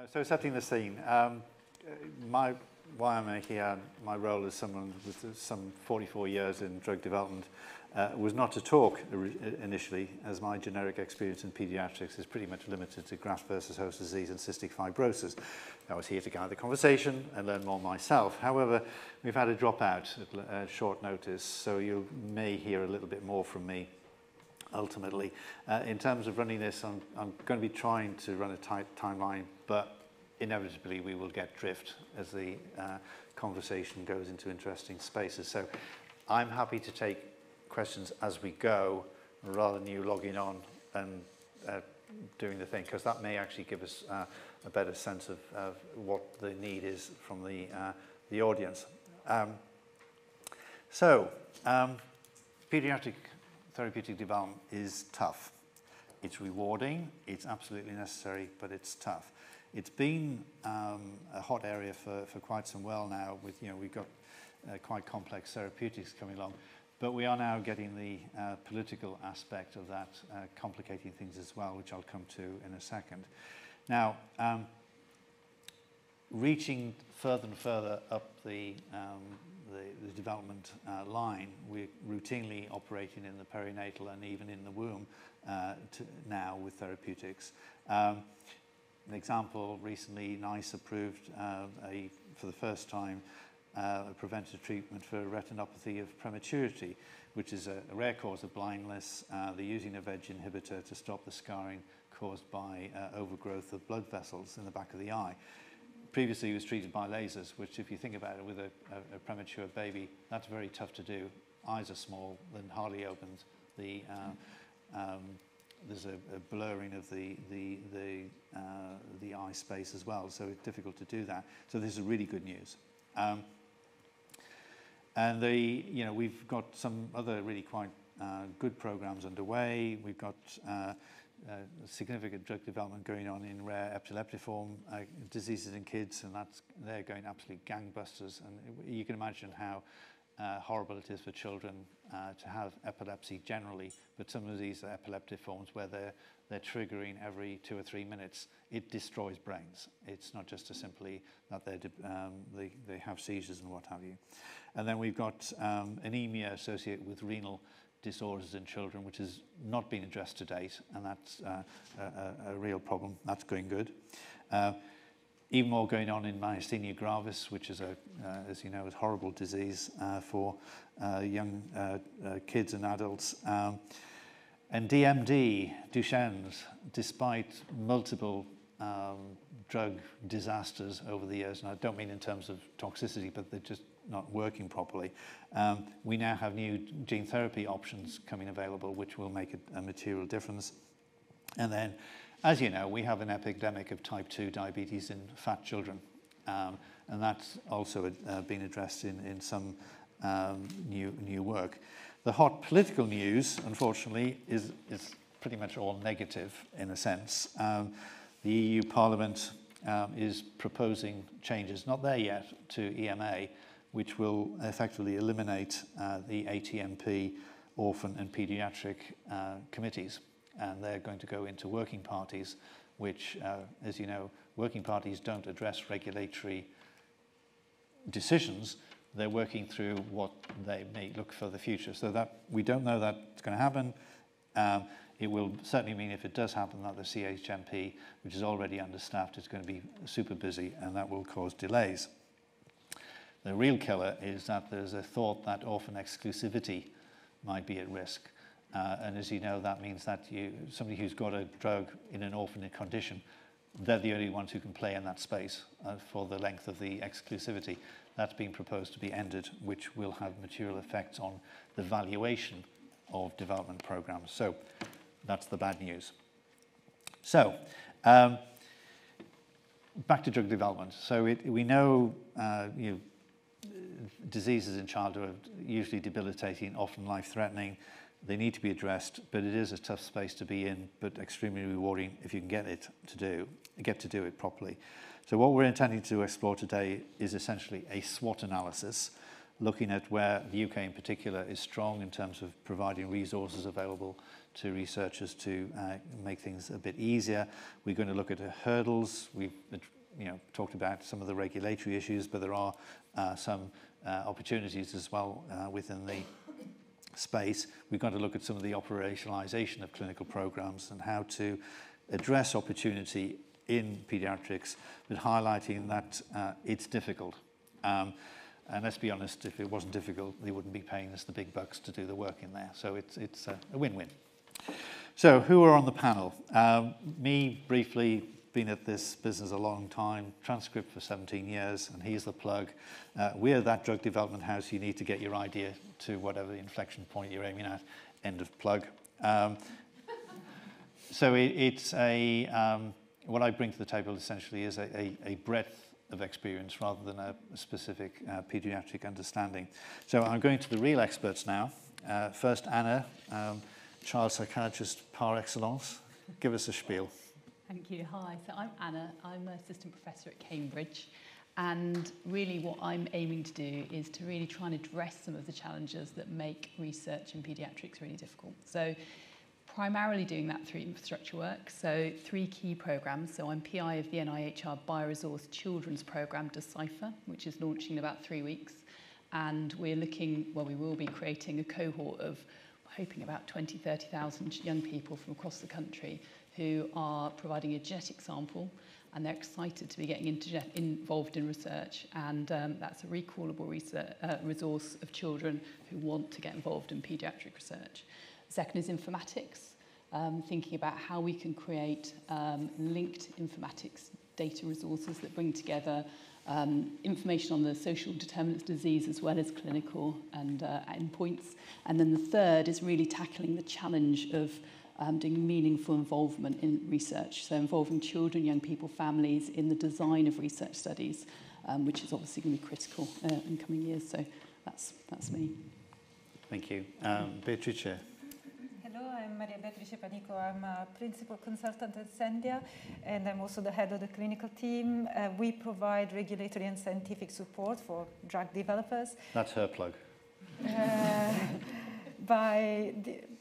So setting the scene, why I'm here, my role as someone with some 44 years in drug development was not to talk initially, as my generic experience in pediatrics is pretty much limited to graft versus host disease and cystic fibrosis. I was here to guide the conversation and learn more myself. However, we've had a dropout at short notice, so you may hear a little bit more from me ultimately. In terms of running this, I'm going to be trying to run a tight timeline, but inevitably we will get drift as the conversation goes into interesting spaces. So I'm happy to take questions as we go, rather than you logging on and doing the thing, because that may actually give us a better sense of what the need is from the audience. Pediatric therapeutic development is tough. It's rewarding, it's absolutely necessary, but it's tough. It's been a hot area for quite some while now. With we've got quite complex therapeutics coming along, but we are now getting the political aspect of that complicating things as well, which I'll come to in a second. Now, reaching further and further up the development line, we're routinely operating in the perinatal and even in the womb now with therapeutics. An example, recently NICE approved for the first time a preventative treatment for retinopathy of prematurity, which is a rare cause of blindness. They're using a VEG inhibitor to stop the scarring caused by overgrowth of blood vessels in the back of the eye. Previously, it was treated by lasers, which, if you think about it, with a premature baby, that's very tough to do. Eyes are small, then hardly opens. There's a blurring of the eye space as well, so it's difficult to do that. So this is really good news. And we've got some other really quite good programs underway. We've got significant drug development going on in rare epileptiform diseases in kids, and they're going absolute gangbusters. And you can imagine how horrible it is for children to have epilepsy generally, but some of these epileptiforms where they're triggering every 2 or 3 minutes, it destroys brains. It's not just simply that they have seizures and what have you. And then we've got anemia associated with renal disorders in children, which has not been addressed to date, and that's a real problem. That's going good. Even more going on in myasthenia gravis, which is as you know, a horrible disease for young kids and adults. And DMD, Duchenne's, despite multiple drug disasters over the years, and I don't mean in terms of toxicity, but they're just not working properly. We now have new gene therapy options coming available, which will make a material difference. And then, as you know, we have an epidemic of type 2 diabetes in fat children, and that's also been addressed in some new work. The hot political news, unfortunately, is pretty much all negative in a sense. The EU Parliament is proposing changes, not there yet, to EMA, which will effectively eliminate the ATMP, orphan and pediatric committees. And they're going to go into working parties, which, as you know, working parties don't address regulatory decisions. They're working through what they may look for the future. So that we don't know that's going to happen. It will certainly mean, if it does happen, that the CHMP, which is already understaffed, is going to be super busy, and that will cause delays. The real killer is that there's a thought that orphan exclusivity might be at risk. And as you know, that means that somebody who's got a drug in an orphan condition, they're the only ones who can play in that space for the length of the exclusivity. That's being proposed to be ended, which will have material effects on the valuation of development programs. So that's the bad news. So back to drug development. So we know diseases in childhood are usually debilitating, often life-threatening. They need to be addressed, but it is a tough space to be in, but extremely rewarding if you can get to do it properly. So what we're intending to explore today is essentially a SWOT analysis looking at where the UK in particular is strong in terms of providing resources available to researchers to make things a bit easier. We're going to look at hurdles. We've talked about some of the regulatory issues, but there are some opportunities as well within the space. We've got to look at some of the operationalization of clinical programs and how to address opportunity in pediatrics, but highlighting that it's difficult. And let's be honest, if it wasn't difficult, they wouldn't be paying us the big bucks to do the work in there. So it's a win-win. So who are on the panel? Me, briefly, been at this business a long time, tranScrip for 17 years, and here's the plug. We're that drug development house you need to get your idea to whatever inflection point you're aiming at. End of plug. So it's what I bring to the table essentially is a breadth of experience rather than a specific pediatric understanding. So I'm going to the real experts now. First, Anna, child psychiatrist par excellence. Give us a spiel. Thank you. Hi, so I'm Anna. I'm an assistant professor at Cambridge. And really what I'm aiming to do is to really try and address some of the challenges that make research in paediatrics really difficult. So primarily doing that through infrastructure work. So 3 key programs. So I'm PI of the NIHR BioResource Children's Programme Decipher, which is launching in about 3 weeks. And we're looking, well, we will be creating a cohort of, hoping about 30,000 young people from across the country who are providing a genetic sample, and they're excited to be getting involved in research. And that's a recallable resource of children who want to get involved in paediatric research. Second is informatics, thinking about how we can create linked informatics data resources that bring together information on the social determinants of disease as well as clinical and endpoints. And then the third is really tackling the challenge of doing meaningful involvement in research, so involving children, young people, families in the design of research studies, which is obviously going to be critical in coming years. So that's me. Thank you. Beatrice. Hello, I'm Beatrice Panico. I'm a principal consultant at Scendea, and I'm also the head of the clinical team. We provide regulatory and scientific support for drug developers. That's her plug.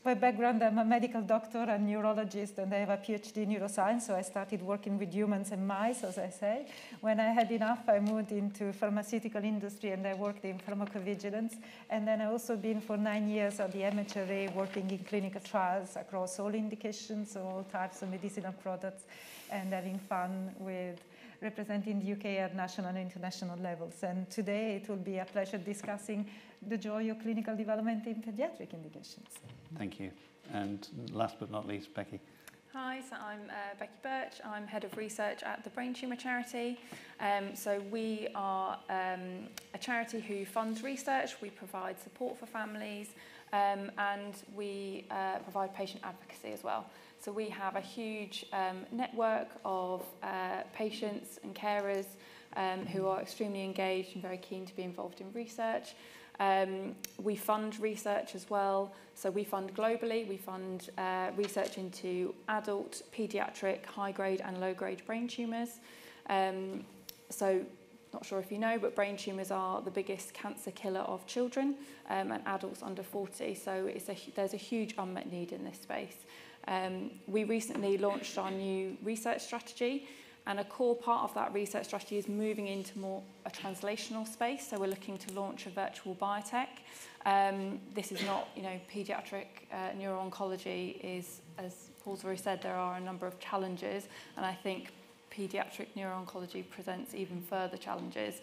By background, I'm a medical doctor and neurologist, and I have a PhD in neuroscience, so I started working with humans and mice, as I say. When I had enough, I moved into pharmaceutical industry, and I worked in pharmacovigilance. And then I also been for 9 years at the MHRA working in clinical trials across all indications, so all types of medicinal products, and having fun with representing the UK at national and international levels. And today it will be a pleasure discussing the joy of clinical development in pediatric indications. Thank you. And last but not least, Becky. Hi, so I'm Becky Birch. I'm head of research at the Brain Tumour charity. So we are a charity who funds research. We provide support for families, and we provide patient advocacy as well. So we have a huge network of patients and carers who are extremely engaged and very keen to be involved in research. We fund research as well. So we fund globally. We fund research into adult, pediatric, high-grade and low-grade brain tumours. So not sure if you know, but brain tumours are the biggest cancer killer of children and adults under 40. So there's a huge unmet need in this space. We recently launched our new research strategy, and a core part of that research strategy is moving into more a translational space. So we're looking to launch a virtual biotech. This is not, pediatric neuro-oncology is, as Paul's already said, there are a number of challenges, and I think pediatric neuro-oncology presents even further challenges.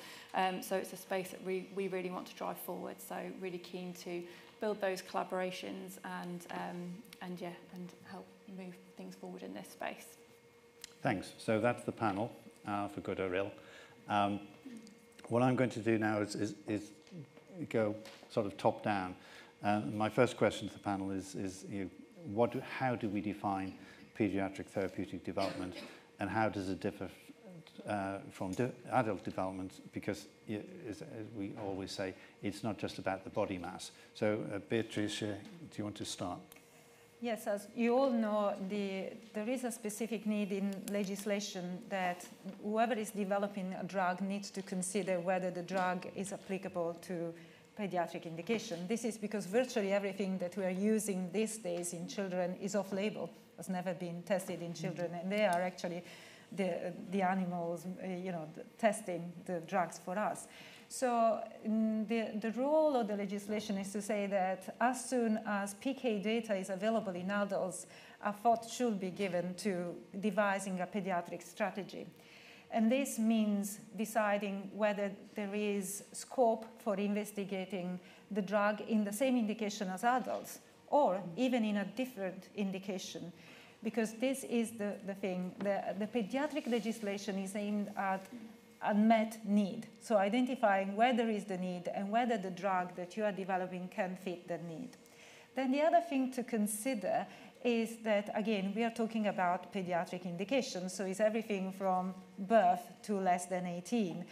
So it's a space that we really want to drive forward. So really keen to build those collaborations and help move things forward in this space. Thanks. So that's the panel, for good or ill. What I'm going to do now is go sort of top down. My first question to the panel is how do we define pediatric therapeutic development, and how does it differ from adult development? Because, as we always say, it's not just about the body mass. So, Beatrice, do you want to start? Yes, as you all know, there is a specific need in legislation that whoever is developing a drug needs to consider whether the drug is applicable to pediatric indication. This is because virtually everything that we are using these days in children is off-label, has never been tested in children, and they are actually the animals, testing the drugs for us. So the role of the legislation is to say that as soon as PK data is available in adults, a thought should be given to devising a pediatric strategy. And this means deciding whether there is scope for investigating the drug in the same indication as adults, or even in a different indication. Because this is the thing, the pediatric legislation is aimed at unmet need. So identifying where there is the need and whether the drug that you are developing can fit the need. Then the other thing to consider is that, again, we are talking about pediatric indications, so it's everything from birth to less than 18.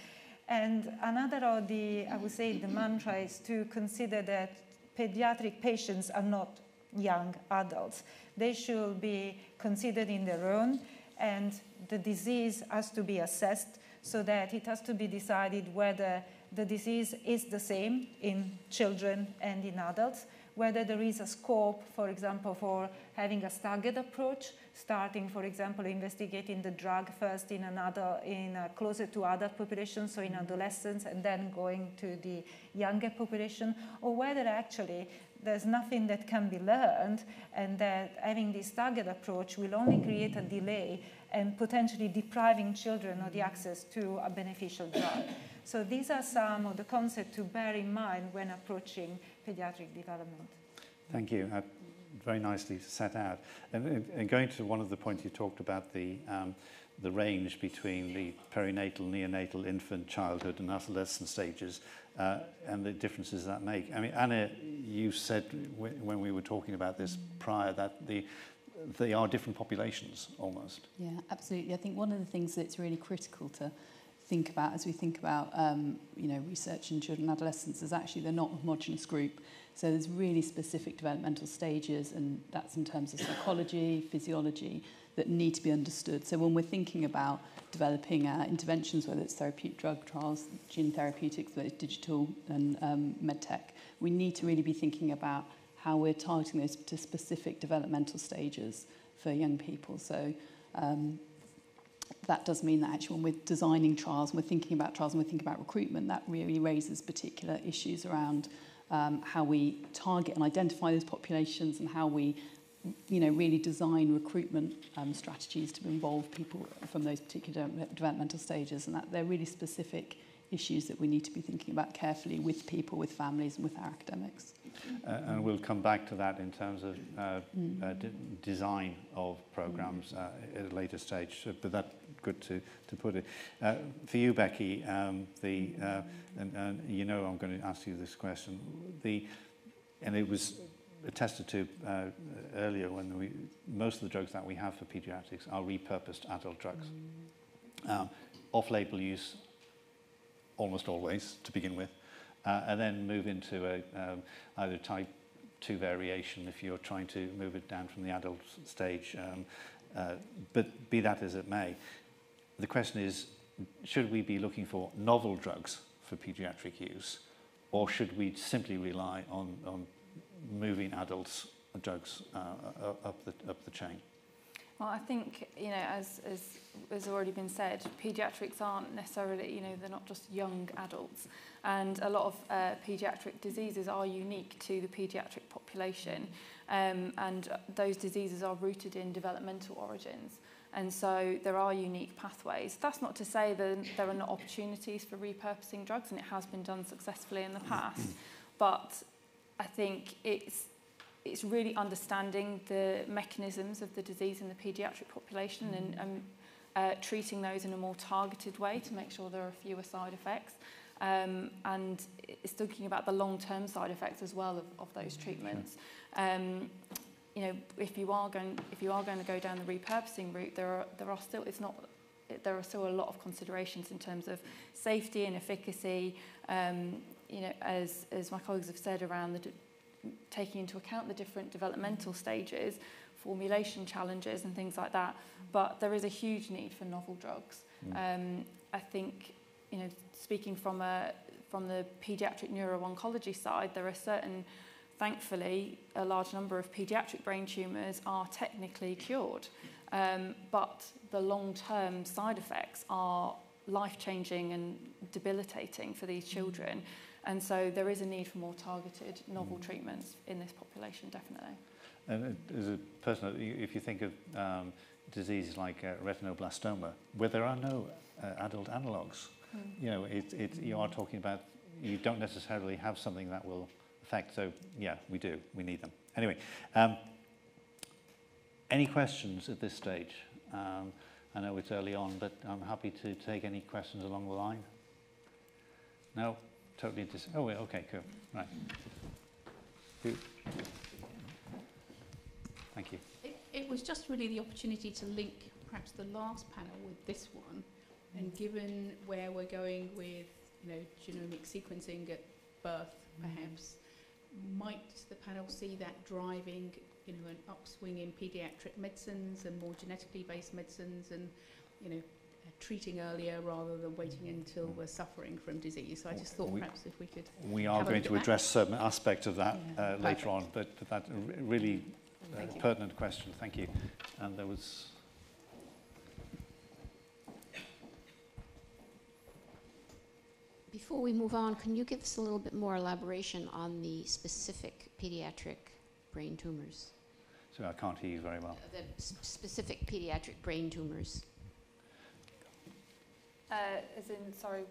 And another of the, I would say, the mantra is to consider that pediatric patients are not young adults. They should be considered in their own, and the disease has to be assessed so that it has to be decided whether the disease is the same in children and in adults, whether there is a scope, for example, for having a staggered approach, starting, for example, investigating the drug first in a closer to adult population, so in adolescents, and then going to the younger population, or whether actually there's nothing that can be learned, and that having this staggered approach will only create a delay and potentially depriving children of the access to a beneficial drug. So these are some of the concepts to bear in mind when approaching pediatric development. Thank you. Very nicely set out. And going to one of the points you talked about, the range between the perinatal, neonatal, infant, childhood and adolescent stages and the differences that make. I mean, Anna, you said when we were talking about this prior that they are different populations almost. Yeah, absolutely. I think one of the things that's really critical to think about as we think about research in children and adolescents is actually they're not a homogenous group. So there's really specific developmental stages, and that's in terms of psychology, physiology, that need to be understood. So when we're thinking about developing interventions, whether it's therapeutic drug trials, gene therapeutics, whether it's digital and medtech, we need to really be thinking about how we're targeting those to specific developmental stages for young people. So that does mean that actually when we're designing trials, and we're thinking about trials and we're thinking about recruitment, that really raises particular issues around how we target and identify those populations and how we really design recruitment strategies to involve people from those particular developmental stages, and that they're really specific issues that we need to be thinking about carefully with people, with families and with our academics. And we'll come back to that in terms of design of programs at a later stage, but that's good to put it. For you, Becky, and I'm going to ask you this question, and it was attested to earlier when most of the drugs that we have for pediatrics are repurposed adult drugs. Off-label use almost always to begin with, and then move into either type 2 variation if you're trying to move it down from the adult stage. But be that as it may, the question is, should we be looking for novel drugs for pediatric use, or should we simply rely on moving adults drugs up the chain? Well, I think, as has already been said, paediatrics aren't necessarily, they're not just young adults. And a lot of paediatric diseases are unique to the paediatric population. And those diseases are rooted in developmental origins. And so there are unique pathways. That's not to say that there are not opportunities for repurposing drugs, and it has been done successfully in the past. But I think it's really understanding the mechanisms of the disease in the paediatric population and treating those in a more targeted way to make sure there are fewer side effects. And it's thinking about the long-term side effects as well of those treatments. If you are going to go down the repurposing route, there are still a lot of considerations in terms of safety and efficacy. As my colleagues have said, around taking into account the different developmental stages, formulation challenges and things like that. But there is a huge need for novel drugs. I think, speaking from from the paediatric neuro-oncology side, there are thankfully, a large number of paediatric brain tumours are technically cured, but the long-term side effects are life-changing and debilitating for these children. And so there is a need for more targeted novel treatments in this population, definitely. And as a person, if you think of diseases like retinoblastoma, where there are no adult analogues, you know, you are talking about, you don't necessarily have something that will affect. So yeah, we do. We need them. Anyway, any questions at this stage? I know it's early on, but I'm happy to take any questions along the line. No, totally. Oh, okay, cool. Right. Thank you. It was just really the opportunity to link perhaps the last panel with this one, and given where we're going with, you know, genomic sequencing at birth, perhaps, might the panel see that driving, you know, an upswing in pediatric medicines and more genetically based medicines, and, you know, treating earlier rather than waiting until we're suffering from disease? So I just thought perhaps if we could. We are going to address certain aspects of that later on, but that's a really pertinent question. Thank you. And there was. Before we move on, can you give us a little bit more elaboration on the specific pediatric brain tumors? So I can't hear you very well. The specific pediatric brain tumors. As in, sorry.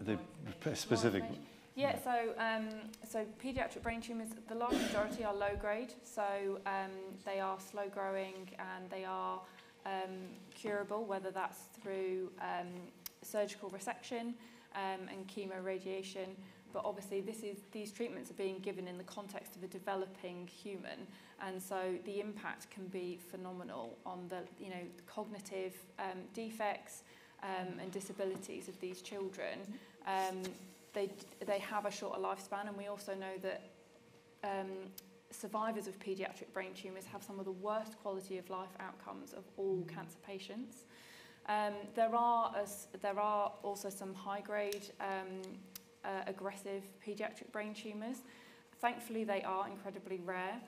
The specific. Yeah, so pediatric brain tumours, the large majority are low grade, so they are slow growing and they are curable, whether that's through surgical resection and chemoradiation. But obviously these treatments are being given in the context of a developing human, and so the impact can be phenomenal on the, you know, cognitive defects and disabilities of these children. They have a shorter lifespan, and we also know that survivors of paediatric brain tumours have some of the worst quality of life outcomes of all cancer patients. There are also some high-grade aggressive paediatric brain tumours. Thankfully, they are incredibly rare,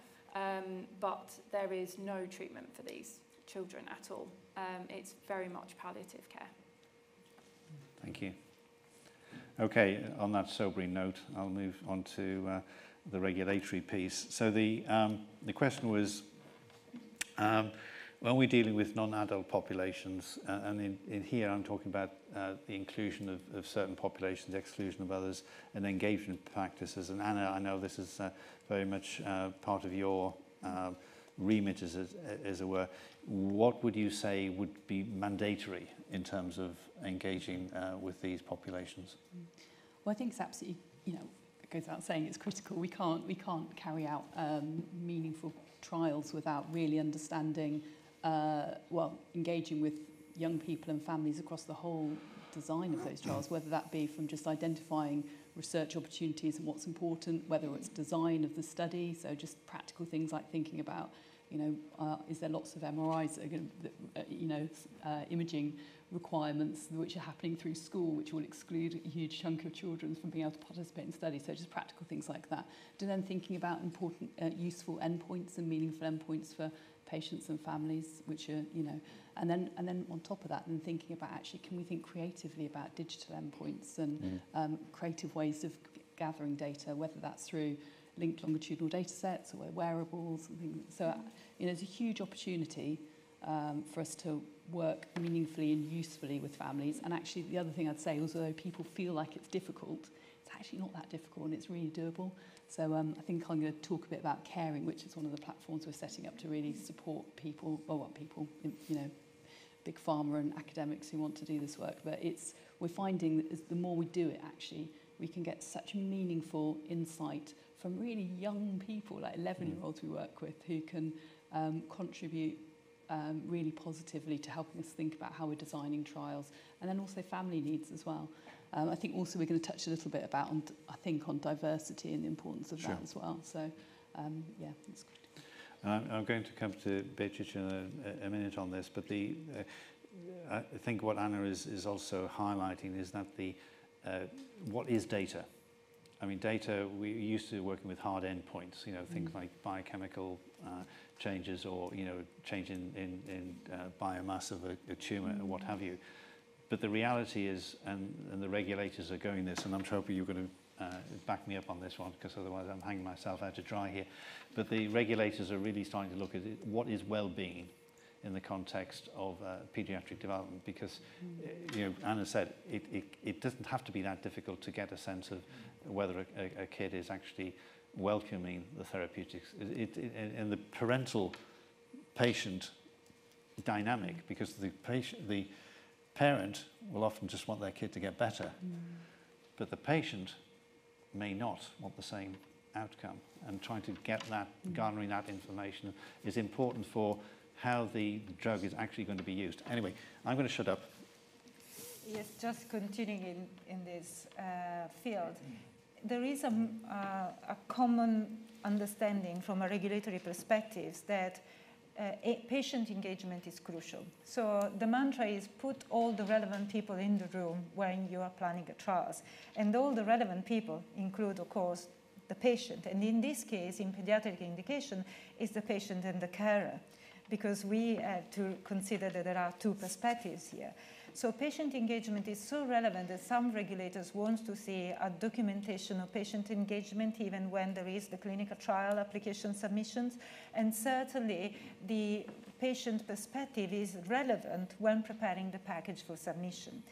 but there is no treatment for these children at all. It's very much palliative care. Thank you. Okay, on that sobering note, I'll move on to the regulatory piece. So the question was, when we're dealing with non-adult populations, and in here I'm talking about the inclusion of certain populations, the exclusion of others, and engagement practices. And Anna, I know this is very much part of your remit, as it were. What would you say would be mandatory in terms of engaging with these populations? Well, I think it's absolutely, you know, it goes without saying it's critical. We can't carry out meaningful trials without really understanding, engaging with young people and families across the whole design of those trials, whether that be from just identifying research opportunities and what's important, whether it's design of the study, so just practical things like thinking about, you know, is there lots of MRIs that are going to, imaging requirements which are happening through school, which will exclude a huge chunk of children from being able to participate in studies. So just practical things like that. And then thinking about important, useful endpoints and meaningful endpoints for patients and families, which are, you know, and then on top of that, then thinking about actually, can we think creatively about digital endpoints and creative ways of gathering data, whether that's through linked longitudinal data sets or wearables and things. So, you know, there's a huge opportunity for us to work meaningfully and usefully with families. And actually, the other thing I'd say, although people feel like it's difficult, it's actually not that difficult and it's really doable. So I think I'm going to talk a bit about caring, which is one of the platforms we're setting up to really support people, you know, big pharma and academics who want to do this work. But we're finding that the more we do it, actually, we can get such meaningful insight from really young people, like 11-year-olds we work with, who can contribute really positively to helping us think about how we're designing trials, and then also family needs as well. I think also we're going to touch a little bit about, on diversity and the importance of that as well. So, yeah, it's good. I'm going to come to Beatrice in a minute on this, but I think what Anna is also highlighting is that what is data? I mean, data, we used to working with hard endpoints, you know, things like biochemical changes or, you know, change in biomass of a tumour or what have you. But the reality is, and the regulators are going this, and I'm hoping you're going to back me up on this one, because otherwise I'm hanging myself out to dry here. But the regulators are really starting to look at it, what is well-being in the context of pediatric development, because, you know, Anna said, it doesn't have to be that difficult to get a sense of whether a kid is actually welcoming the therapeutics. And the parental patient dynamic, because the parent will often just want their kid to get better, but the patient may not want the same outcome, and trying to get that, garnering that information is important for how the drug is actually going to be used. Anyway, I'm going to shut up. Yes, just continuing in this field, there is a common understanding from a regulatory perspective that patient engagement is crucial. So the mantra is put all the relevant people in the room when you are planning a trial. And all the relevant people include, of course, the patient. And in this case, in pediatric indication, it's the patient and the carer, because we have to consider that there are two perspectives here. So patient engagement is so relevant that some regulators want to see a documentation of patient engagement even when there is the clinical trial application submissions. And certainly the patient perspective is relevant when preparing the package for submission.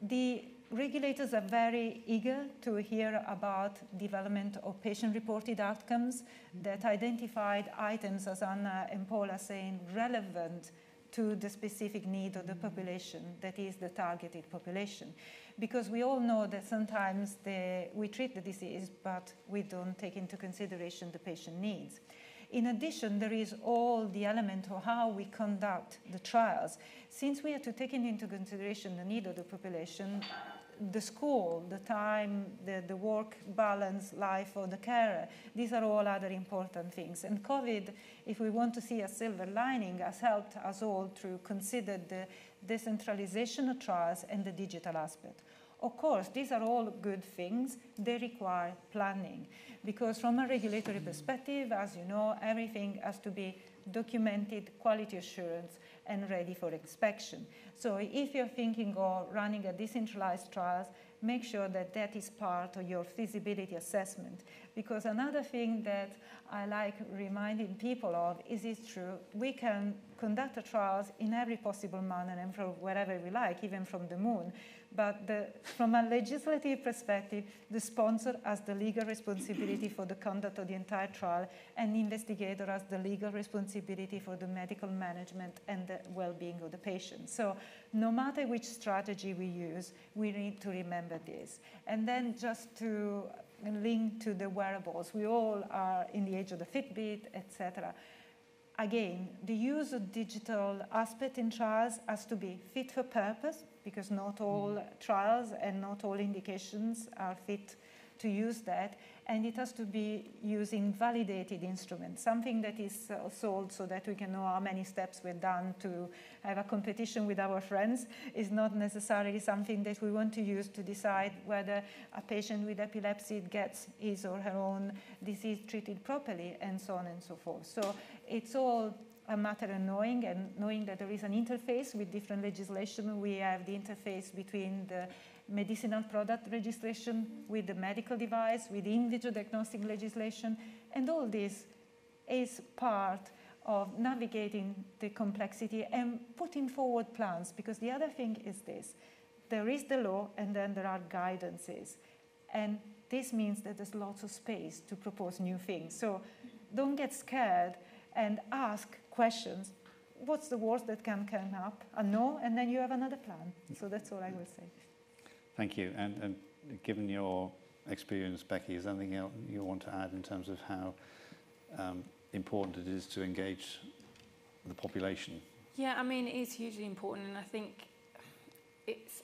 The regulators are very eager to hear about development of patient-reported outcomes that identified items, as Anna and Paul are saying, relevant to the specific need of the population, that is the targeted population. Because we all know that sometimes we treat the disease, but we don't take into consideration the patient needs. In addition, there is all the element of how we conduct the trials. Since we have to take into consideration the need of the population, the school, the time, the work balance, life of the carer, these are all other important things. And COVID, if we want to see a silver lining, has helped us all to consider the decentralization of trials and the digital aspect. Of course, these are all good things. They require planning, because from a regulatory perspective, as you know, everything has to be documented, quality assurance, and ready for inspection. So if you're thinking of running a decentralized trials, make sure that that is part of your feasibility assessment. Because another thing that I like reminding people of is it's true, we can conduct the trials in every possible manner and from wherever we like, even from the moon. But from a legislative perspective, the sponsor has the legal responsibility for the conduct of the entire trial, and the investigator has the legal responsibility for the medical management and the well-being of the patient. So no matter which strategy we use, we need to remember this. And then just to link to the wearables, we all are in the age of the Fitbit, etc. Again, the use of digital aspect in trials has to be fit for purpose, because not all trials and not all indications are fit to use that. And it has to be using validated instruments, something that is sold so that we can know how many steps we've done to have a competition with our friends is not necessarily something that we want to use to decide whether a patient with epilepsy gets his or her own disease treated properly, and so on and so forth. So it's all a matter of knowing, and knowing that there is an interface with different legislation. We have the interface between the medicinal product registration with the medical device, with the in vitro diagnostic legislation, and all this is part of navigating the complexity and putting forward plans, because the other thing is this. There is the law, and then there are guidances. And this means that there's lots of space to propose new things. So don't get scared and ask questions. What's the worst that can come up? A no, and then you have another plan. So that's all I will say. Thank you. And given your experience, Becky, is there anything else you want to add in terms of how important it is to engage the population? Yeah, I mean, it is hugely important, and I think it's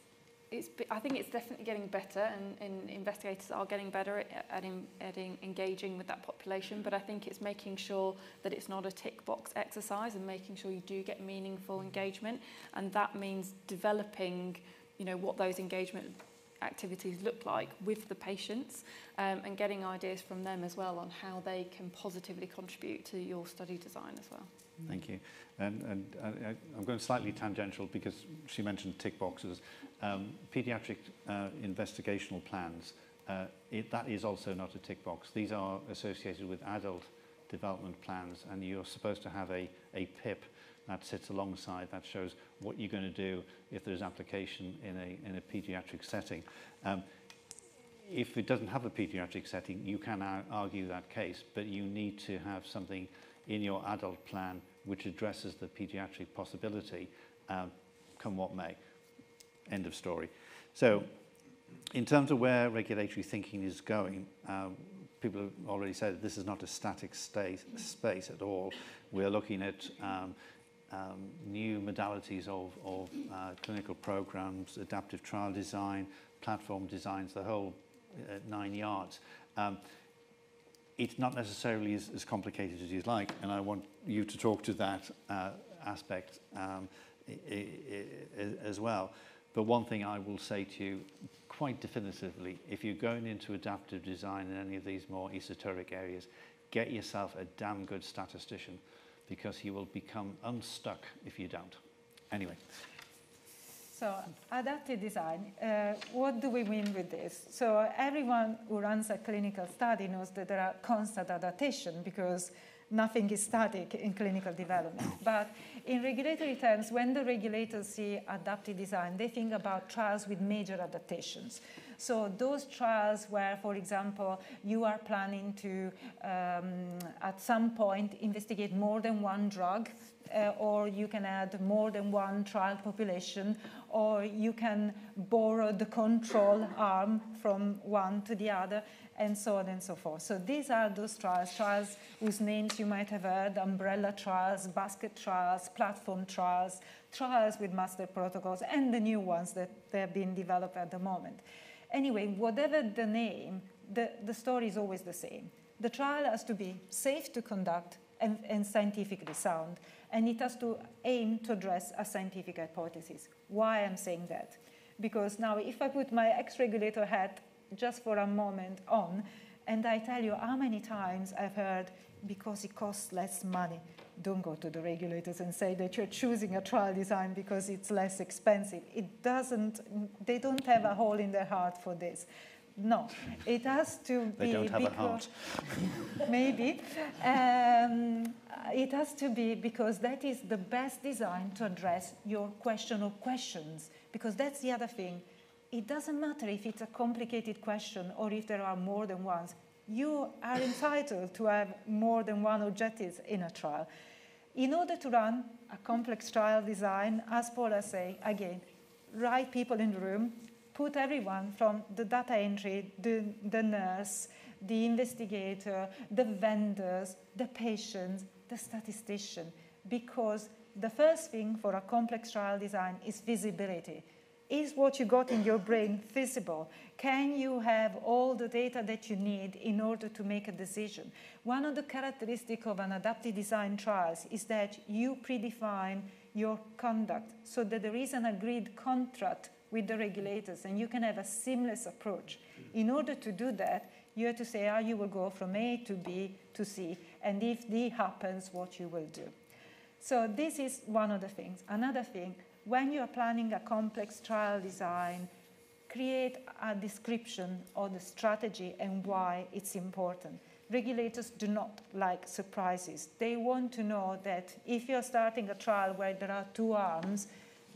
definitely getting better, and investigators are getting better at engaging with that population. But I think it's making sure that it's not a tick box exercise, and making sure you do get meaningful engagement, and that means developing, you know, what those engagement activities look like with the patients, and getting ideas from them as well on how they can positively contribute to your study design as well. Thank you. And I'm going slightly tangential because she mentioned tick boxes. Pediatric investigational plans, that is also not a tick box. These are associated with adult development plans, and you're supposed to have a PIP that sits alongside that shows what you're going to do if there's application in a pediatric setting. If it doesn't have a pediatric setting, you can argue that case, but you need to have something in your adult plan which addresses the pediatric possibility, come what may. End of story. So in terms of where regulatory thinking is going, people have already said this is not a static space at all. We're looking at new modalities of clinical programs, adaptive trial design, platform designs, the whole 9 yards. It's not necessarily as complicated as you'd like, and I want you to talk to that aspect as well. But one thing I will say to you quite definitively, if you're going into adaptive design in any of these more esoteric areas, get yourself a damn good statistician, because you will become unstuck if you don't. Anyway. So adaptive design, what do we mean with this? So everyone who runs a clinical study knows that there are constant adaptation because nothing is static in clinical development. But in regulatory terms, when the regulators see adaptive design, they think about trials with major adaptations. So those trials where, for example, you are planning to, at some point, investigate more than one drug, or you can add more than one trial population, or you can borrow the control arm from one to the other, and so on and so forth. So these are those trials whose names you might have heard: umbrella trials, basket trials, platform trials, trials with master protocols, and the new ones that have been developed at the moment. Anyway, whatever the name, the story is always the same. The trial has to be safe to conduct and scientifically sound, and it has to aim to address a scientific hypothesis. Why I'm saying that? Because now if I put my ex-regulator hat just for a moment on, and I tell you how many times I've heard, because it costs less money. Don't go to the regulators and say that you're choosing a trial design because it's less expensive. It doesn't, they don't have a hole in their heart for this. No, it has to be. They don't have a heart. Maybe. It has to be because that is the best design to address your question of questions. Because that's the other thing. It doesn't matter if it's a complicated question or if there are more than ones. You are entitled to have more than one objective in a trial. In order to run a complex trial design, as Paula said, again, right people in the room, put everyone from the data entry, the nurse, the investigator, the vendors, the patients, the statistician, because the first thing for a complex trial design is visibility. Is what you got in your brain visible? Can you have all the data that you need in order to make a decision? One of the characteristics of an adaptive design trials is that you predefine your conduct so that there is an agreed contract with the regulators and you can have a seamless approach. In order to do that, you have to say how you will go from A to B to C, and if D happens, what you will do. So this is one of the things. Another thing, when you are planning a complex trial design, create a description of the strategy and why it's important. Regulators do not like surprises. They want to know that if you're starting a trial where there are two arms,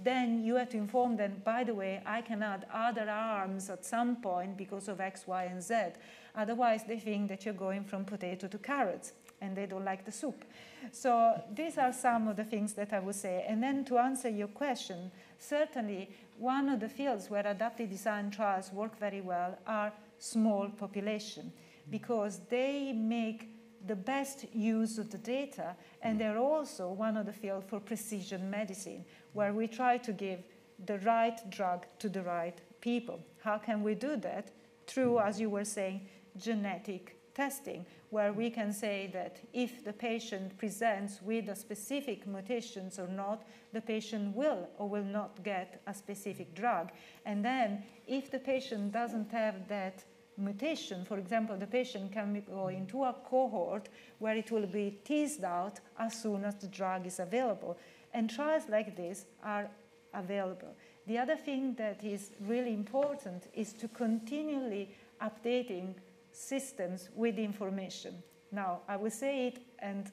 then you have to inform them, by the way, I can add other arms at some point because of X, Y, and Z. Otherwise, they think that you're going from potato to carrots, and they don't like the soup. So these are some of the things that I would say. And then to answer your question, certainly one of the fields where adaptive design trials work very well are small population, because they make the best use of the data, and they're also one of the fields for precision medicine, where we try to give the right drug to the right people. How can we do that? Through, as you were saying, genetic testing, where we can say that if the patient presents with a specific mutations or not, the patient will or will not get a specific drug. And then if the patient doesn't have that mutation, for example, the patient can go into a cohort where it will be teased out as soon as the drug is available. And trials like this are available. The other thing that is really important is to continually updating systems with information. Now, I will say it and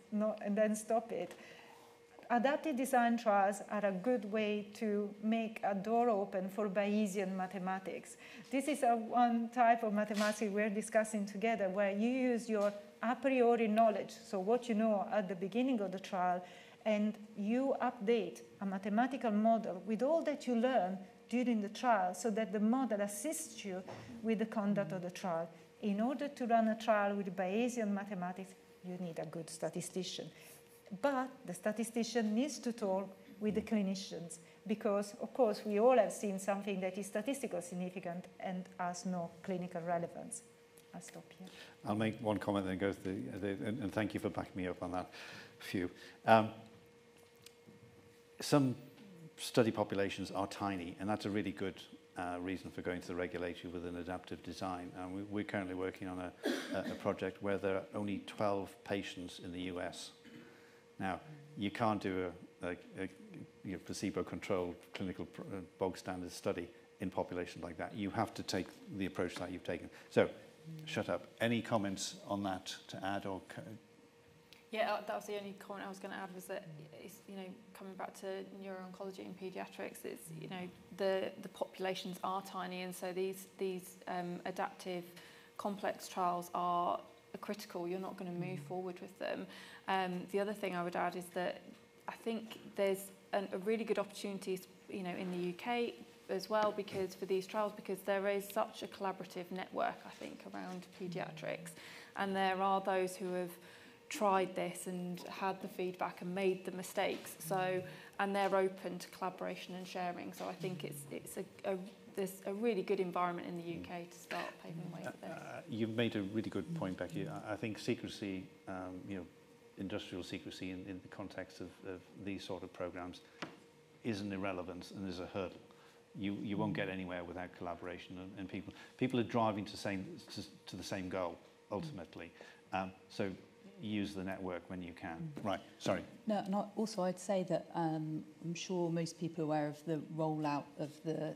then stop it. Adaptive design trials are a good way to make a door open for Bayesian mathematics. This is one type of mathematics we're discussing together, where you use your a priori knowledge, so what you know at the beginning of the trial, and you update a mathematical model with all that you learn during the trial, so that the model assists you with the conduct of the trial. In order to run a trial with Bayesian mathematics, you need a good statistician. But the statistician needs to talk with the clinicians, because, of course, we all have seen something that is statistically significant and has no clinical relevance. I'll stop here. I'll make one comment and go through, and thank you for backing me up on that few. Some study populations are tiny, and that's a really good reason for going to the regulatory with an adaptive design. We're currently working on a project where there are only 12 patients in the US. Now, you can't do a placebo-controlled clinical bog standard study in populations like that. You have to take the approach that you've taken. So, shut up. Any comments on that to add or? Yeah, that was the only comment I was going to add, was that it's, coming back to neuro-oncology and pediatrics, it's, the populations are tiny, and so these adaptive complex trials are critical. You're not going to move forward with them. The other thing I would add is that I think there's a really good opportunity, in the UK as well, because for these trials, because there is such a collaborative network, I think, around pediatrics, and there are those who have tried this and had the feedback and made the mistakes. So, and they're open to collaboration and sharing. So I think there's a really good environment in the UK to start paving the way for this. You've made a really good point, Becky. I think secrecy, industrial secrecy in the context of these sort of programs is an irrelevance and is a hurdle. You won't get anywhere without collaboration, and people are driving to the same goal ultimately. So use the network when you can. Right, sorry. No, and also I'd say that I'm sure most people are aware of the rollout of the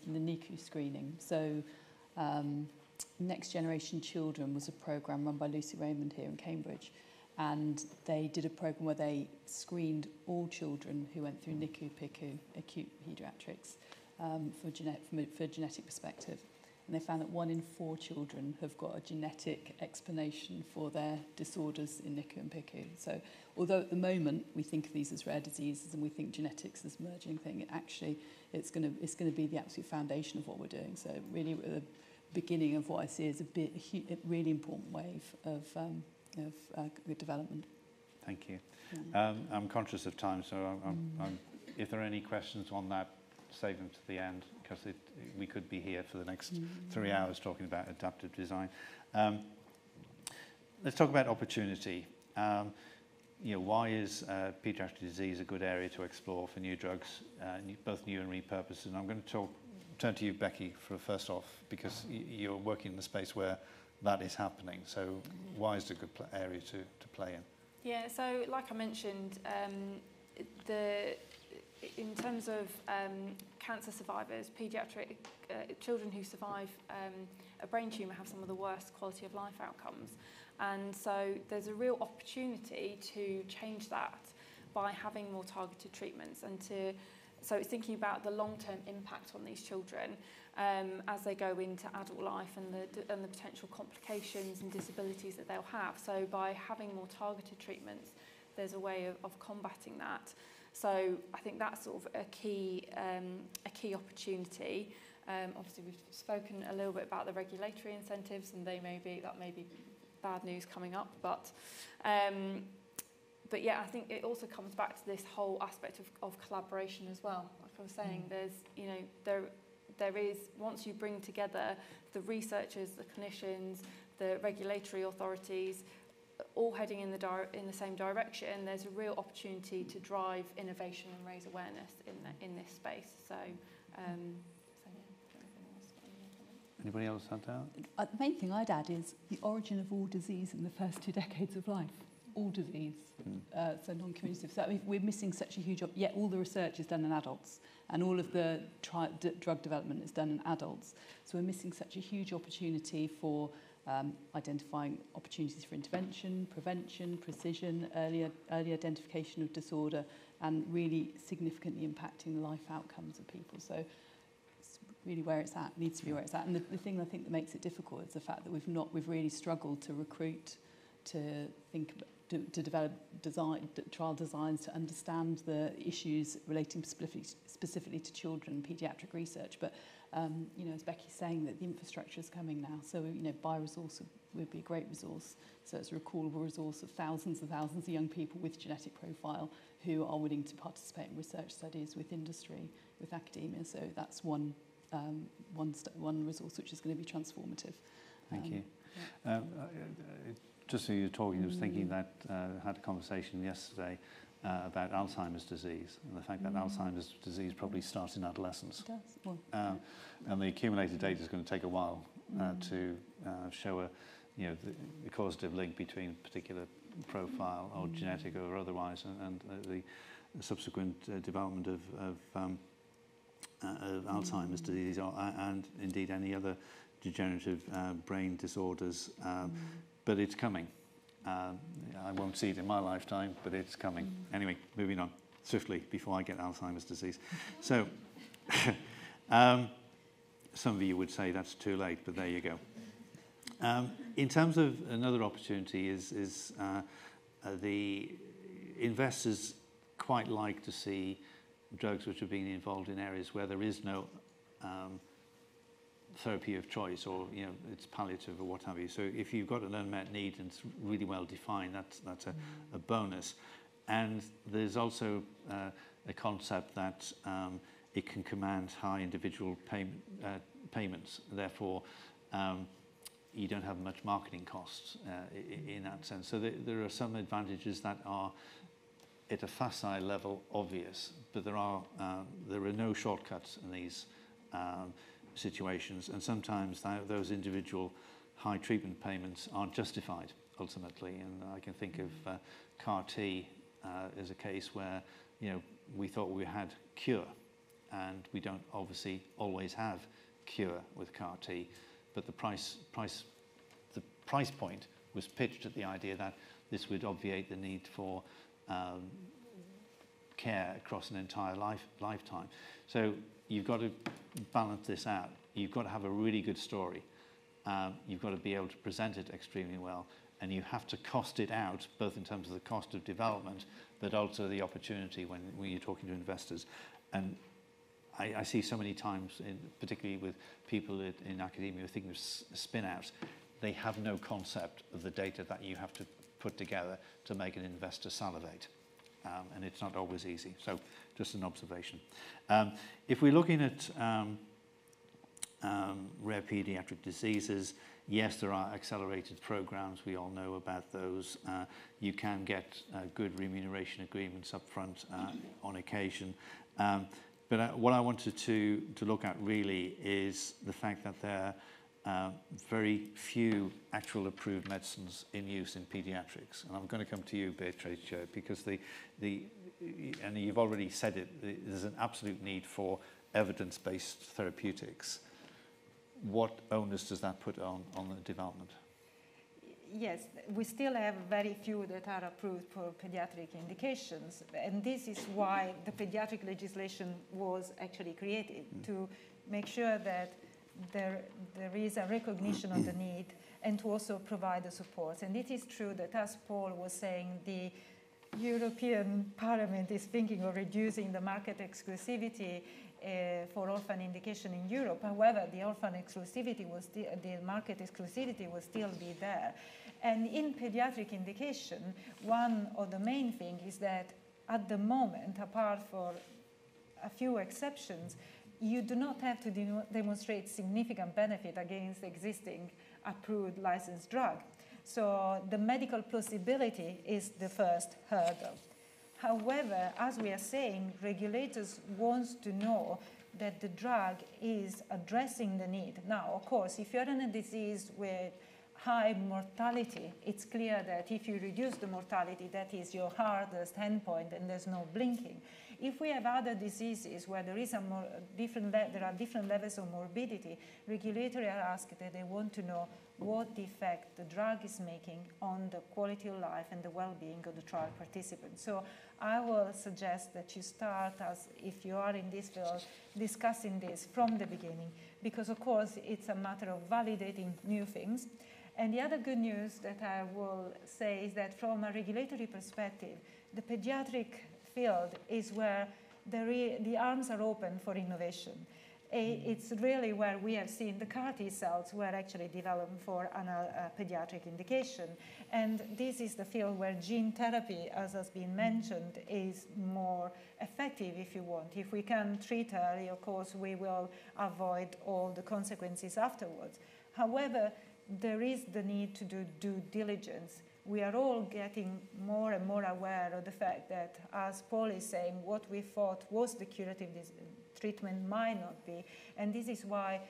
NICU screening. So Next Generation Children was a programme run by Lucy Raymond here in Cambridge, and they did a programme where they screened all children who went through NICU, PICU, acute paediatrics for a genetic perspective. And they found that 1 in 4 children have got a genetic explanation for their disorders in NICU and PICU. So although at the moment we think of these as rare diseases and we think genetics is an emerging thing, actually it's going to be the absolute foundation of what we're doing. So really at the beginning of what I see as a really important wave of good development. Thank you. I'm conscious of time, so if there are any questions on that, save them to the end, because we could be here for the next 3 hours talking about adaptive design. Let's talk about opportunity. Why is pediatric disease a good area to explore for new drugs, both new and repurposed? And I'm going to turn to you, Becky, for first off, because you're working in the space where that is happening. So why is it a good area to play in? Yeah, so like I mentioned, in terms of cancer survivors, paediatric children who survive a brain tumour have some of the worst quality of life outcomes. And so there's a real opportunity to change that by having more targeted treatments, so it's thinking about the long-term impact on these children as they go into adult life and the potential complications and disabilities that they'll have. So by having more targeted treatments, there's a way of combating that. So I think that's sort of a key opportunity. Obviously, we've spoken a little bit about the regulatory incentives, and that may be bad news coming up. But yeah, I think it also comes back to this whole aspect of collaboration as well. Like I was saying, there is, once you bring together the researchers, the clinicians, the regulatory authorities, all heading in the same direction, there's a real opportunity to drive innovation and raise awareness in this space. So, Anybody else add that? The main thing I'd add is the origin of all disease in the first 2 decades of life. All disease, so non-communicative. So I mean, we're missing such a huge, yet all the research is done in adults, and all of the drug development is done in adults. So we're missing such a huge opportunity for identifying opportunities for intervention, prevention, precision, early identification of disorder, and really significantly impacting the life outcomes of people. So it's really where it's at, needs to be where it's at. And the thing I think that makes it difficult is the fact that we've really struggled to recruit, to think, to develop trial designs, to understand the issues relating specifically to children, paediatric research. But you know, as Becky's saying, that the infrastructure is coming now. So you know, BioResource would be a great resource. So it's a recallable resource of thousands and thousands of young people with genetic profile who are willing to participate in research studies with industry, with academia. So that's one resource which is going to be transformative. Thank you. Yeah. Just so you were talking, I was thinking that I had a conversation yesterday about Alzheimer's disease and the fact that Alzheimer's disease probably starts in adolescence. It does. Well, and the accumulated data is going to take a while to show the causative link between a particular profile or genetic or otherwise and the subsequent development of Alzheimer's disease and indeed any other degenerative brain disorders. But it's coming. I won't see it in my lifetime, but it's coming. Anyway, moving on swiftly before I get Alzheimer's disease. So, some of you would say that's too late, but there you go. In terms of another opportunity is the investors quite like to see drugs which are being involved in areas where there is no therapy of choice, or it's palliative or what have you. So if you've got an unmet need and it's really well defined, that's a bonus. And there's also a concept that it can command high individual payments. Therefore, you don't have much marketing costs in that sense. So there are some advantages that are at a facile level obvious, but there are no shortcuts in these situations, and sometimes those individual high treatment payments aren't justified ultimately. And I can think of CAR T as a case where we thought we had cure, and we don't obviously always have cure with CAR T, but the price point was pitched at the idea that this would obviate the need for care across an entire lifetime. So you've got to balance this out. You've got to have a really good story. You've got to be able to present it extremely well, and you have to cost it out, both in terms of the cost of development, but also the opportunity when you're talking to investors. And I see so many times, particularly with people in academia who think of spin-outs, they have no concept of the data that you have to put together to make an investor salivate. And it's not always easy. So just an observation. If we're looking at rare pediatric diseases, yes, there are accelerated programs. We all know about those. You can get good remuneration agreements up front on occasion. But what I wanted to look at really is the fact that there are very few actual approved medicines in use in pediatrics. And I'm going to come to you, Beatrice, because and you've already said it, there's an absolute need for evidence-based therapeutics. What onus does that put on the development? Yes, we still have very few that are approved for pediatric indications, and this is why the pediatric legislation was actually created, to make sure that there is a recognition of the need and to also provide the support. And it is true that, as Paul was saying, the European Parliament is thinking of reducing the market exclusivity for orphan indication in Europe. However, the orphan exclusivity the market exclusivity will still be there. And in pediatric indication, one of the main things is that at the moment, apart for a few exceptions, you do not have to demonstrate significant benefit against existing approved licensed drug. So the medical plausibility is the first hurdle. However, as we are saying, regulators want to know that the drug is addressing the need. Now, of course, if you're in a disease with high mortality, it's clear that if you reduce the mortality, that is your hardest endpoint and there's no blinking. If we have other diseases where there are different levels of morbidity, regulators are asked that they want to know what effect the drug is making on the quality of life and the well-being of the trial participants. So I will suggest that you start, as if you are in this field, discussing this from the beginning, because of course it's a matter of validating new things. And the other good news that I will say is that from a regulatory perspective, the pediatric field is where the arms are open for innovation. It's really where we have seen the CAR T cells were actually developed for a pediatric indication. And this is the field where gene therapy, as has been mentioned, is more effective, if you want. If we can treat early, of course, we will avoid all the consequences afterwards. However, there is the need to do due diligence. We are all getting more and more aware of the fact that, as Paul is saying, what we thought was the curative treatment might not be. And this is why,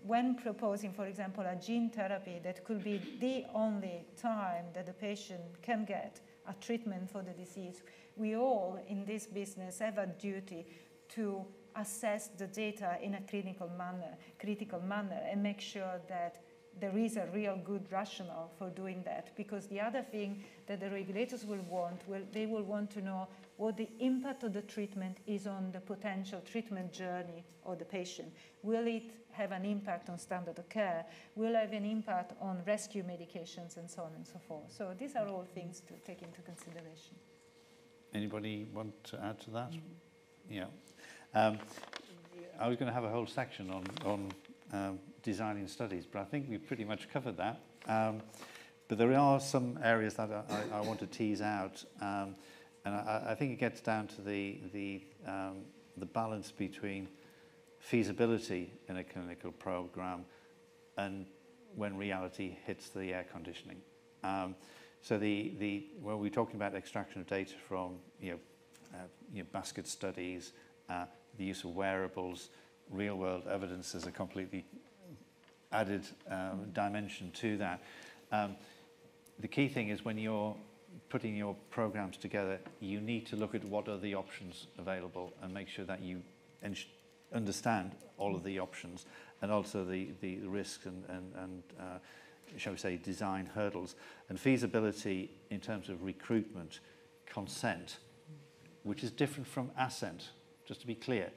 when proposing, for example, a gene therapy that could be the only time that the patient can get a treatment for the disease, we all in this business have a duty to assess the data in a critical manner, and make sure that there is a real good rationale for doing that. Because the other thing that the regulators will want, they will want to know what the impact of the treatment is on the potential treatment journey of the patient. Will it have an impact on standard of care? Will it have an impact on rescue medications, and so on and so forth? So these are all things to take into consideration. Anybody want to add to that? Yeah. I was going to have a whole section on designing studies, but I think we've pretty much covered that. But there are some areas that I want to tease out, and I think it gets down to the balance between feasibility in a clinical program and when reality hits the air conditioning. So when we're talking about extraction of data from basket studies, the use of wearables, real-world evidence is a completely added dimension to that. The key thing is when you're putting your programs together, you need to look at what are the options available and make sure that you understand all of the options, and also the risks and shall we say, design hurdles. And feasibility in terms of recruitment, consent, which is different from assent, just to be clear,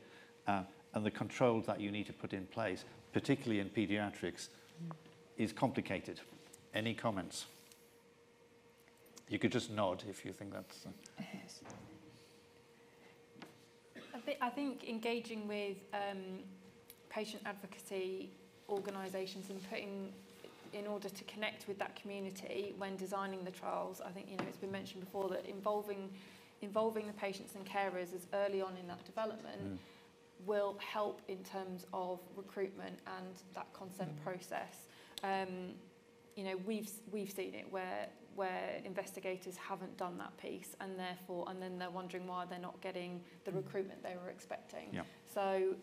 and the controls that you need to put in place, particularly in pediatrics, is complicated. Any comments? You could just nod if you think that's... I think engaging with patient advocacy organisations and in order to connect with that community when designing the trials, I think it's been mentioned before that involving the patients and carers as early on in that development will help in terms of recruitment and that consent process. We've seen it where investigators haven't done that piece, and then they're wondering why they're not getting the recruitment they were expecting. Yeah. So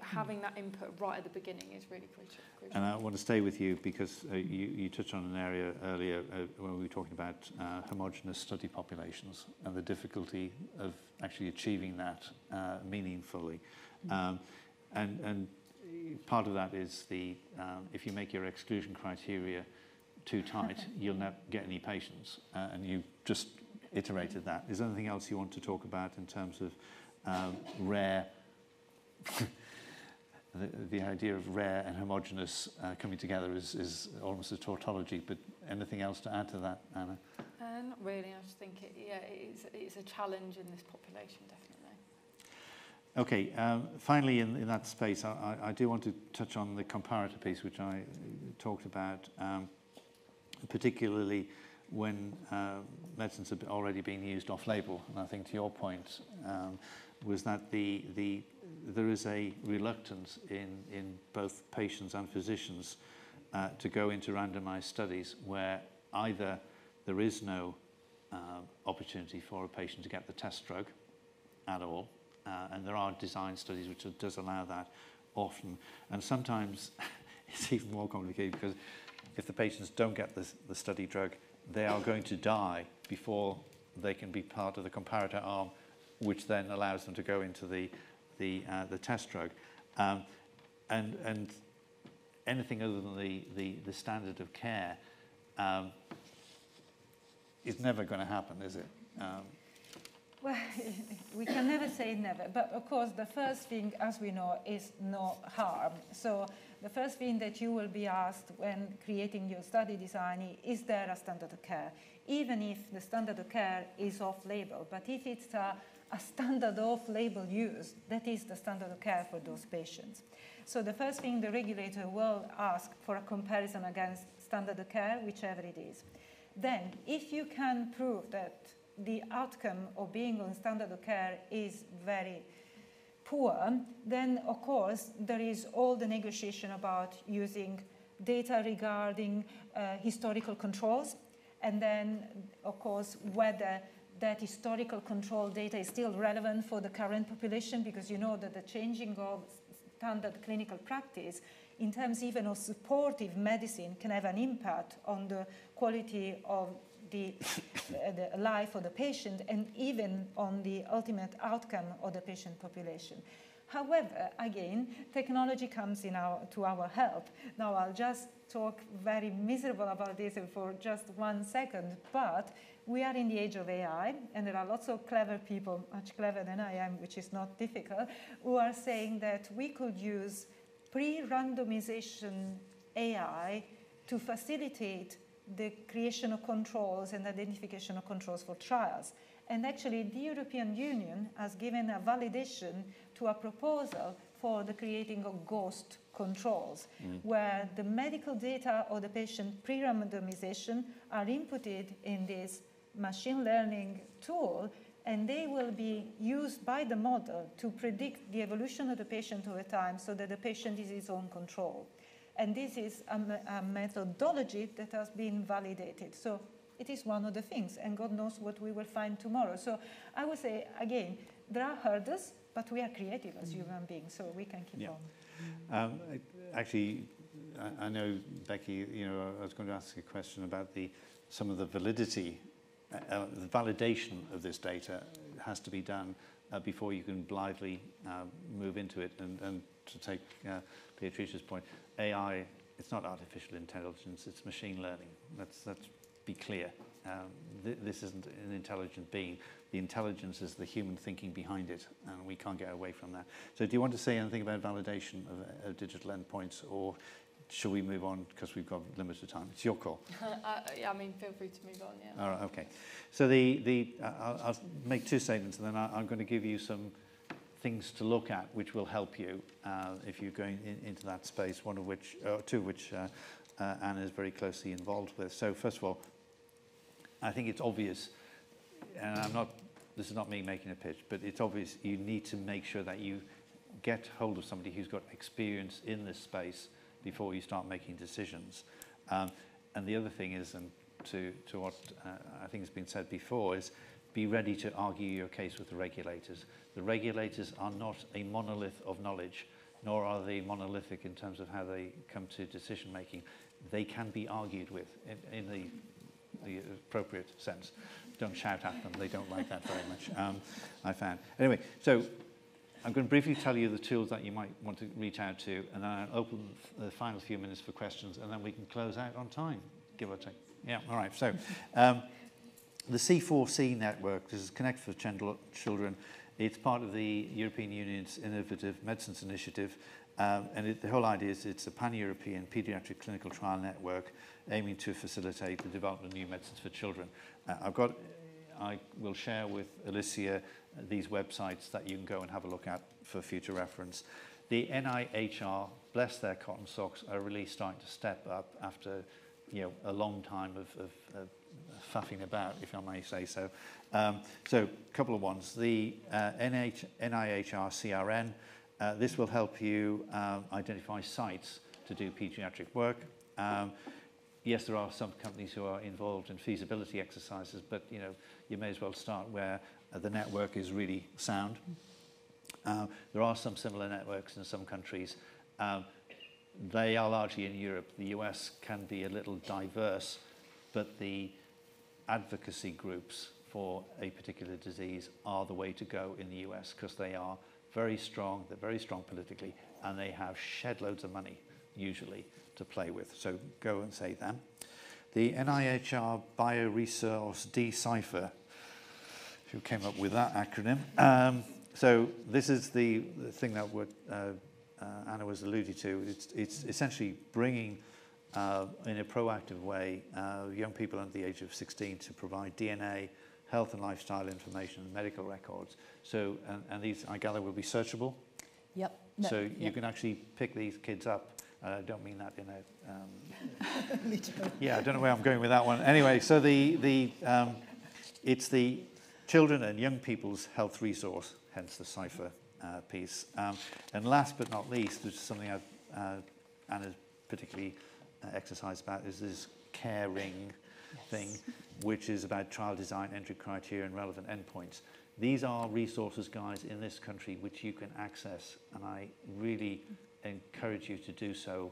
having that input right at the beginning is really crucial. And I want to stay with you because you touched on an area earlier when we were talking about homogeneous study populations and the difficulty of actually achieving that meaningfully. And part of that is if you make your exclusion criteria too tight, you'll not get any patients, and you just iterated that. Is there anything else you want to talk about in terms of rare, the idea of rare and homogeneous coming together is almost a tautology, but anything else to add to that, Anna? Not really. I just think it's a challenge in this population, definitely. Okay, finally in that space, I do want to touch on the comparator piece, which I talked about, particularly when medicines have already been used off-label. And I think to your point was that there is a reluctance in both patients and physicians to go into randomized studies where either there is no opportunity for a patient to get the test drug at all, and there are design studies which does allow that often, and sometimes it's even more complicated because if the patients don't get the study drug, they are going to die before they can be part of the comparator arm, which then allows them to go into the test drug. And anything other than the standard of care is never going to happen, is it? Well, we can never say never, but of course the first thing, as we know, is no harm. So the first thing that you will be asked when creating your study design is there a standard of care? Even if the standard of care is off-label, but if it's a standard off-label use, that is the standard of care for those patients. So the first thing the regulator will ask for a comparison against standard of care, whichever it is. Then, if you can prove that the outcome of being on standard of care is very poor, then of course there is all the negotiation about using data regarding historical controls, and then of course whether that historical control data is still relevant for the current population, because you know that the changing of standard clinical practice in terms even of supportive medicine can have an impact on the quality of the life of the patient and even on the ultimate outcome of the patient population. However, again, technology comes to our help. Now, I'll just talk very miserable about this for just 1 second, but we are in the age of AI, and there are lots of clever people, much clever than I am, which is not difficult, who are saying that we could use pre-randomization AI to facilitate the creation of controls and identification of controls for trials. And actually, the European Union has given a validation to a proposal for the creating of ghost controls, where the medical data of the patient pre-randomization are inputted in this machine learning tool, and they will be used by the model to predict the evolution of the patient over time so that the patient is his own control. And this is a methodology that has been validated. So it is one of the things, and God knows what we will find tomorrow. So I would say, again, there are hurdles, but we are creative as human beings, so we can keep on. Actually, I know, Becky, I was going to ask a question about some of the validity, the validation of this data has to be done before you can blithely move into it. And to take Beatrice's point, AI, it's not artificial intelligence, it's machine learning. Let's be clear. This isn't an intelligent being. The intelligence is the human thinking behind it, and we can't get away from that. So do you want to say anything about validation of digital endpoints, or should we move on because we've got limited time? It's your call. Yeah, I mean, feel free to move on, yeah. All right, okay. So I'll make 2 statements, and then I'm going to give you some things to look at which will help you if you're going into that space, two of which Anna is very closely involved with. So first of all, I think it's obvious, and this is not me making a pitch, but it's obvious you need to make sure that you get hold of somebody who's got experience in this space before you start making decisions. And the other thing is, and to what I think has been said before, is be ready to argue your case with the regulators. The regulators are not a monolith of knowledge, nor are they monolithic in terms of how they come to decision making. They can be argued with in the appropriate sense. Don't shout at them, they don't like that very much, I found. Anyway, so I'm going to briefly tell you the tools that you might want to reach out to, and then I'll open the final few minutes for questions, and then we can close out on time, give or take. Yeah, all right. So the C4C network, this is Connect for Children. It's part of the European Union's Innovative Medicines Initiative, and the whole idea is it's a pan-European pediatric clinical trial network aiming to facilitate the development of new medicines for children. I will share with Alicia these websites that you can go and have a look at for future reference. The NIHR, bless their cotton socks, are really starting to step up after a long time of faffing about, if I may say so. So a couple of ones. The NIHR CRN, this will help you identify sites to do pediatric work. Yes, there are some companies who are involved in feasibility exercises, but you may as well start where the network is really sound. There are some similar networks in some countries. They are largely in Europe. The US can be a little diverse, but the advocacy groups for a particular disease are the way to go in the US because they are very strong, they're very strong politically, and they have shed loads of money, usually, to play with. So go and say them. The NIHR BioResource Decipher, who came up with that acronym. So this is the thing that Anna was alluding to. It's essentially bringing, in a proactive way, young people under the age of 16 to provide DNA, health and lifestyle information, and medical records. So, and these, I gather, will be searchable. Yep. No, So you can actually pick these kids up. I don't mean that in a... yeah, I don't know where I'm going with that one. Anyway, so it's the Children and Young People's Health Resource, hence the cipher piece. And last but not least, which is something Anna's particularly exercised about, is this caring thing, which is about trial design, entry criteria, and relevant endpoints. These are resources, guys, in this country which you can access, and I really encourage you to do so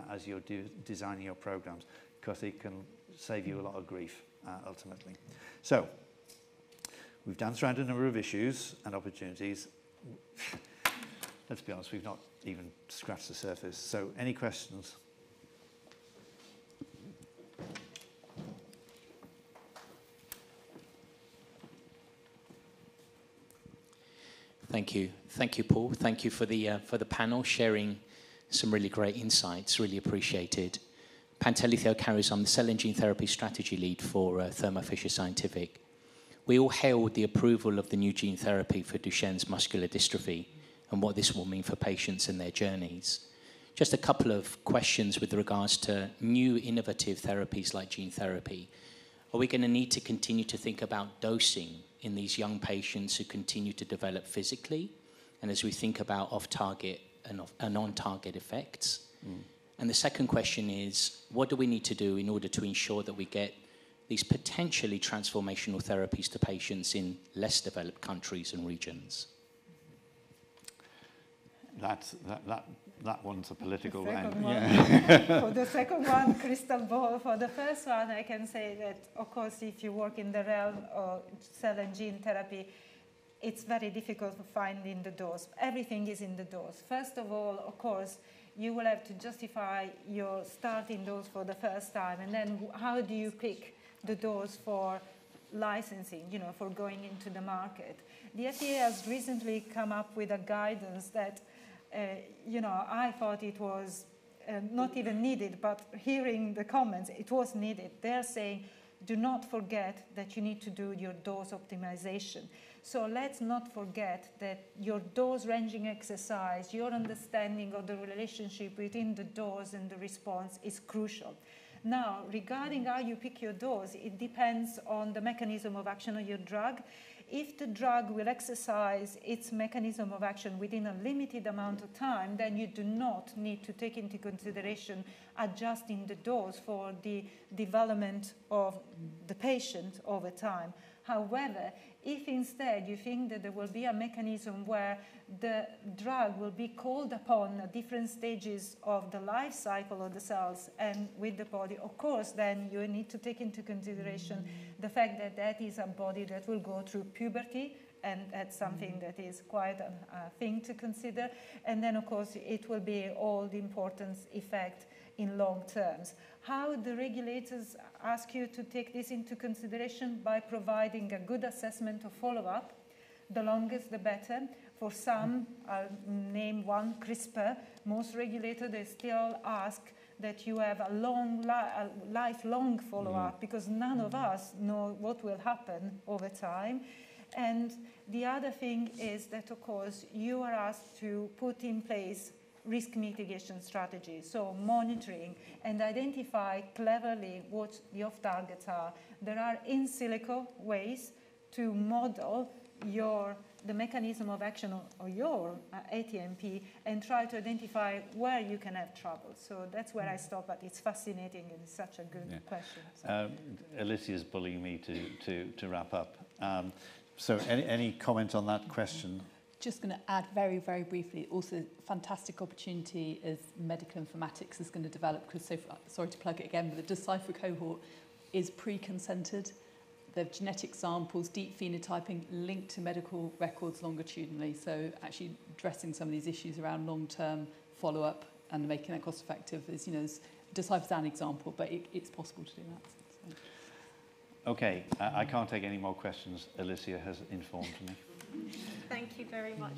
as you're designing your programs, because it can save you a lot of grief, ultimately. So, we've danced around a number of issues and opportunities. Let's be honest, we've not even scratched the surface. So, any questions? Thank you, Paul. Thank you for the panel, sharing some really great insights. Really appreciated. Pantelli Theocharis, I'm the Cell and Gene Therapy Strategy Lead for Thermo Fisher Scientific. We all hailed the approval of the new gene therapy for Duchenne's muscular dystrophy and what this will mean for patients and their journeys. Just a couple of questions with regards to new innovative therapies like gene therapy. Are we going to need to continue to think about dosing in these young patients who continue to develop physically, and as we think about off-target and on-target effects? And the second question is, what do we need to do in order to ensure that we get these potentially transformational therapies to patients in less developed countries and regions? That one's a political one. Yeah. For the second one, crystal ball. For the first one, I can say that, of course, if you work in the realm of cell and gene therapy, it's very difficult to find in the dose. Everything is in the dose. First of all, of course, you will have to justify your starting dose for the first time, and then how do you pick the dose for licensing, for going into the market? The FDA has recently come up with a guidance that I thought it was not even needed, but hearing the comments, it was needed. They're saying, do not forget that you need to do your dose optimization. So let's not forget that your dose ranging exercise, your understanding of the relationship between the dose and the response is crucial. Now, regarding how you pick your dose, it depends on the mechanism of action of your drug. If the drug will exercise its mechanism of action within a limited amount of time, then you do not need to take into consideration adjusting the dose for the development of the patient over time. However, if instead you think that there will be a mechanism where the drug will be called upon at different stages of the life cycle of the cells and with the body, of course, then you need to take into consideration the fact that that is a body that will go through puberty, and that's something that is quite a thing to consider. And then, of course, it will be all the importance effect in long terms. How the regulators ask you to take this into consideration? By providing a good assessment of follow-up. The longest, the better. For some, I'll name one, CRISPR, most regulators, they still ask that you have a lifelong follow-up, because none of us know what will happen over time. And the other thing is that, of course, you are asked to put in place risk mitigation strategies, so monitoring and identify cleverly what the off-targets are. There are in silico ways to model the mechanism of action of your ATMP and try to identify where you can have trouble. So that's where I stop, but it's fascinating and it's such a good question. So. Alicia's bullying me to wrap up. So any comment on that question? Just going to add very, very briefly, also fantastic opportunity as medical informatics is going to develop, because sorry to plug it again, but the Decipher cohort is pre-consented. The genetic samples, deep phenotyping linked to medical records longitudinally. So actually addressing some of these issues around long-term follow-up and making that cost-effective is, Decipher's an example, but it's possible to do that. So. Okay, I can't take any more questions. Alicia has informed me. Thank you very much.